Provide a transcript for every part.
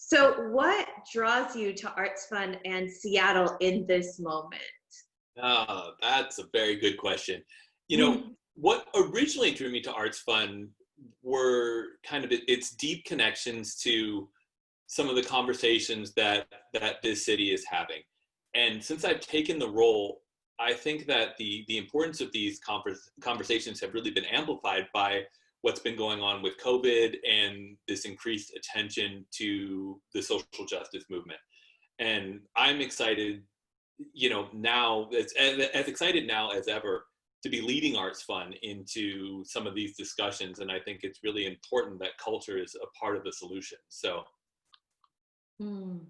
So what draws you to ArtsFund and Seattle in this moment? Oh, that's a very good question. You know, Mm. what originally drew me to Arts Fund were kind of its deep connections to some of the conversations that this city is having. And since I've taken the role, I think that the importance of these conversations have really been amplified by what's been going on with COVID and this increased attention to the social justice movement. And I'm excited, now as excited now as ever to be leading Arts Fund into some of these discussions. And I think it's really important that culture is a part of the solution. So, Mm.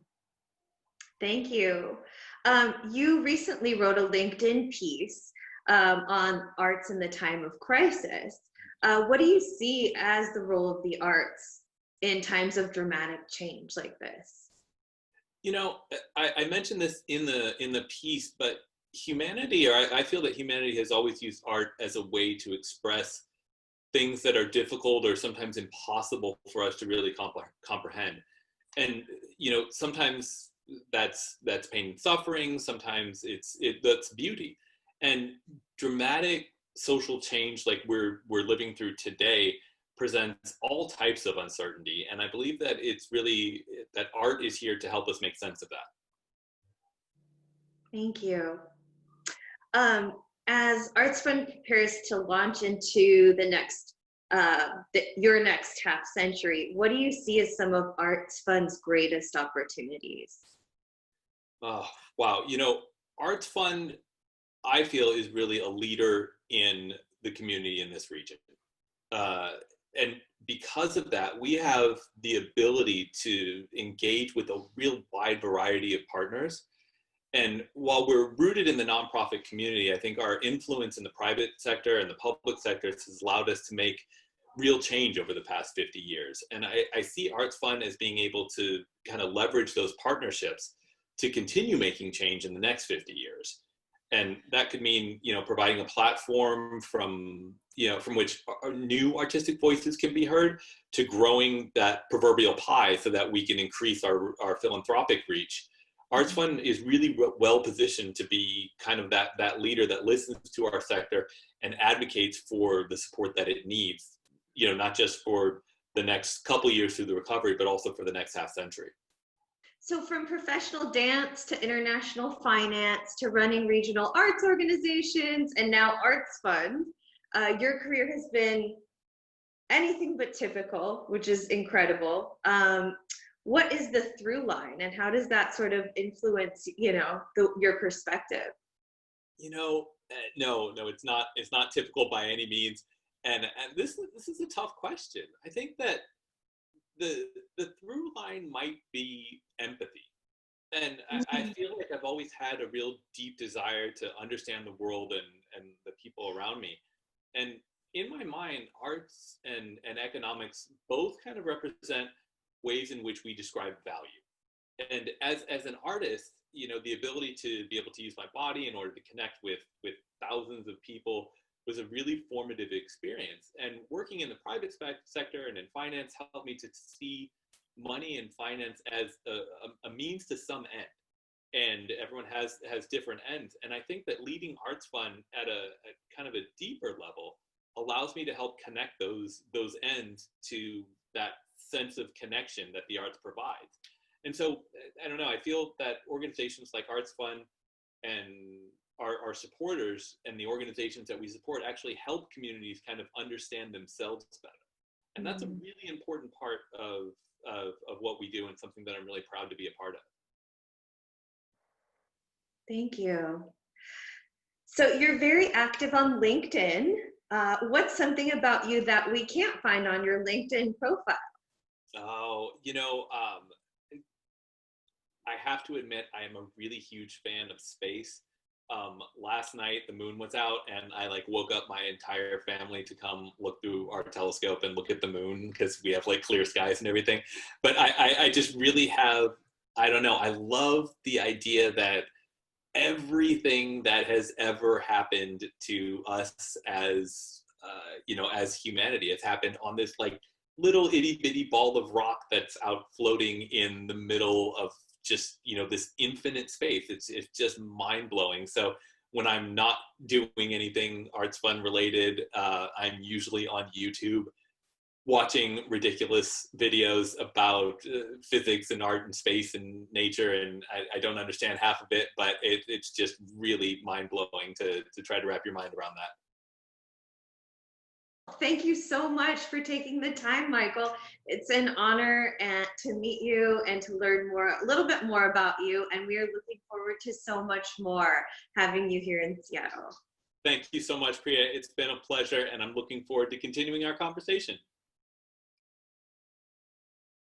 Thank you. You recently wrote a LinkedIn piece on arts in the time of crisis. What do you see as the role of the arts in times of dramatic change like this? you know, I mentioned this in the piece, but humanity, or I feel that humanity has always used art as a way to express things that are difficult or sometimes impossible for us to really comprehend. And sometimes that's pain and suffering. Sometimes that's beauty, and dramatic social change like we're living through today presents all types of uncertainty. And I believe that it's really that art is here to help us make sense of that. Thank you. Um, as ArtsFund prepares to launch into your next half century, what do you see as some of ArtsFund's greatest opportunities? Oh, wow. Arts Fund, I feel, is really a leader in the community in this region. And because of that, we have the ability to engage with a real wide variety of partners. And while we're rooted in the nonprofit community, I think our influence in the private sector and the public sector has allowed us to make real change over the past 50 years. And I see Arts Fund as being able to kind of leverage those partnerships to continue making change in the next 50 years. And that could mean, providing a platform from which new artistic voices can be heard, to growing that proverbial pie so that we can increase our philanthropic reach. Arts Fund is really well positioned to be kind of that leader that listens to our sector and advocates for the support that it needs, not just for the next couple years through the recovery, but also for the next half century. So from professional dance to international finance to running regional arts organizations and now ArtsFund, your career has been anything but typical, which is incredible. What is the through line and how does that sort of influence, your perspective? No, it's not typical by any means. And this is a tough question. I think that the through line might be empathy. And I feel like I've always had a real deep desire to understand the world and the people around me. And in my mind, arts and economics both kind of represent ways in which we describe value. And as an artist, the ability to be able to use my body in order to connect with thousands of people was a really formative experience. And working in the private sector and in finance helped me to see money and finance as a means to some end. And everyone has different ends. And I think that leading Arts Fund at a kind of a deeper level allows me to help connect those ends to that sense of connection that the arts provides. And so, I don't know, I feel that organizations like Arts Fund and our supporters and the organizations that we support actually help communities kind of understand themselves better. And that's a really important part of what we do, and something that I'm really proud to be a part of. Thank you. So you're very active on LinkedIn. What's something about you that we can't find on your LinkedIn profile? Oh, I have to admit, I am a really huge fan of space. Last night the moon was out, and I woke up my entire family to come look through our telescope and look at the moon, because we have clear skies and everything. But I just really have, I don't know, I love the idea that everything that has ever happened to us as as humanity has happened on this little itty bitty ball of rock that's out floating in the middle of just, this infinite space. It's just mind blowing. So when I'm not doing anything Arts Fund related, I'm usually on YouTube watching ridiculous videos about physics and art and space and nature, and I don't understand half of it, but it's just really mind-blowing to try to wrap your mind around that. Thank you so much for taking the time, Michael. It's an honor to meet you and to learn a little bit more about you, and we are looking forward to so much more having you here in Seattle. Thank you so much, Priya. It's been a pleasure, and I'm looking forward to continuing our conversation.